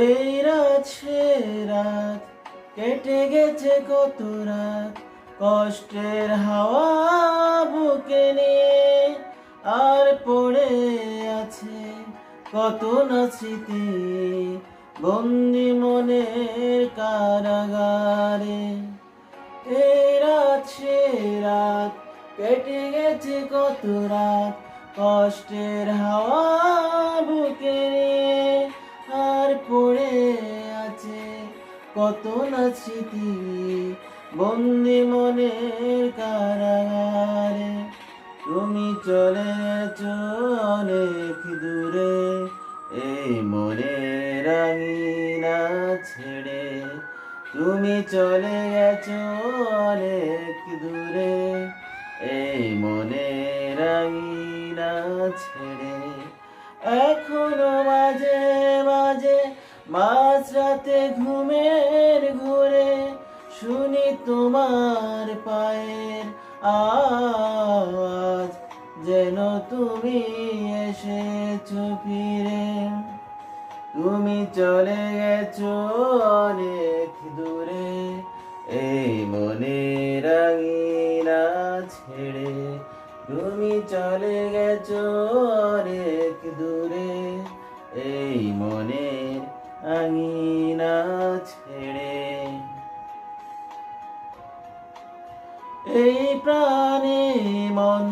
এই রাত সে রাত, কেটে গেছে কত রাত, কষ্টের হাওয়া বুকে নিয়ে, আর পড়ে আছে কত না স্মৃতি, বন্দি মনের কারাগারে। এই রাত সে রাত, কেটে গেছে কত রাত, কষ্টের হাওয়া বুকে নিয়ে, আর পড়ে আছে কত না স্মৃতি, বন্দি মনের কারাগারে। তুমি চলে গেছো অনেক দূরে, এই মনের আঙিনা ছেড়ে। তুমি চলে গেছো অনেক দূরে, এই মনের আঙিনা ছেড়ে। এখনো মাঝে মাঝে মাঝরাতে ঘুমের ঘোরে শুনি তোমার পায়ের আওয়াজ, যেন তুমি এসেছো ফিরে। তুমি চলে গেছো অনেক দূরে, এই মনের আঙিনা ছেড়ে। তুমি চলে গেছো অনেক দূরে, এই মনের আঙিনা ছেড়ে। এই প্রাণে মন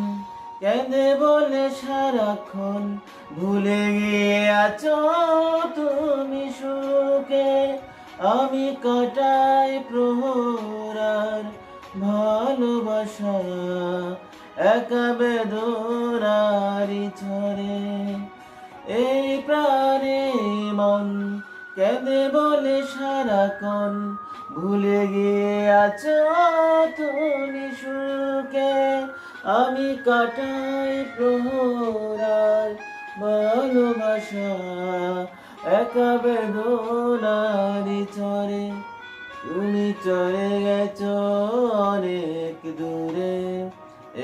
কেঁদে বলে সারাক্ষণ, ভুলে গিয়ে আছো তুমি সুখে। আমি কাটাই প্রহরার ভালোবাসা, একা বেদনারি ঝরে। এই প্রাণে মন কেঁদে বলে সারাক্ষণ, ভুলে গিয়ে আছো তুমি সুখে। আমি কাটাই প্রহরার ভালোবাসা, একা বেদনারি ঝরে। তুমি চলে গেছো অনেক দূরে,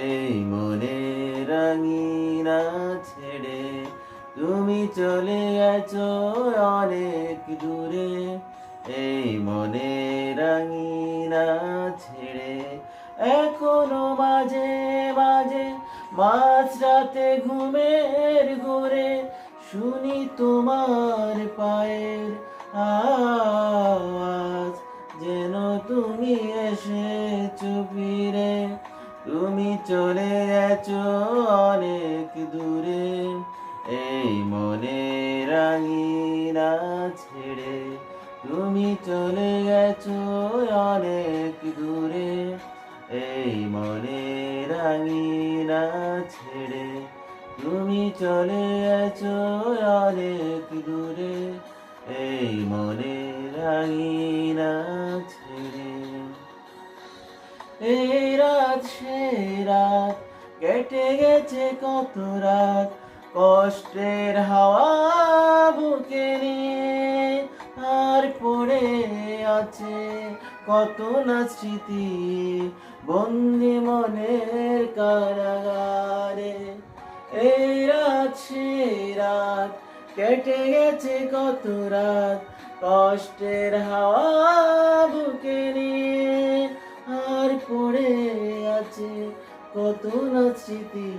এই মনের আঙিনা ছেড়ে। তুমি চলে গেছো অনেক দূরে, এই মনের আঙিনা ছেড়ে। এখনো মাঝে মাঝে মাঝরাতে ঘুমের ঘোরে শুনি তোমার পায়ের আওয়াজ, যেন তুমি এসেছো ফিরে। তুমি চলে গেছো অনেক দূরে, এই মনের আঙিনা ছেড়ে। তুমি চলে গেছো অনেক দূরে, এই মনের আঙিনা ছেড়ে। তুমি চলে গেছো অনেক দূরে, এই মনের আঙিনা ছেড়ে। এই রাত সে রাত, কেটে গেছে কত রাত, কষ্টের হাওয়া বুকে নিয়ে, আর পড়ে আছে কত না স্মৃতি, বন্দি মনের কারাগারে। এই রাত সে রাত, কেটে গেছে কত রাত, কষ্টের হাওয়া বুকে নিয়ে, আর পড়ে আছে কত না স্মৃতি,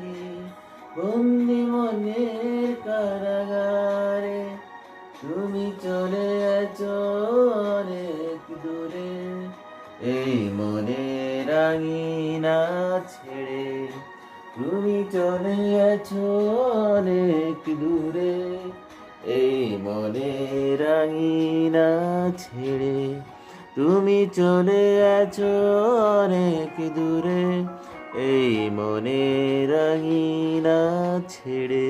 বন্দি মনের কারাগারে। তুমি চলে গেছো অনেক দূরে, এই মনের আঙিনা ছেড়ে। তুমি চলে গেছো অনেক দূরে, এই মনের আঙিনা ছেড়ে। তুমি চলে গেছো অনেক দূরে, এই মনের আঙিনা ছেড়ে।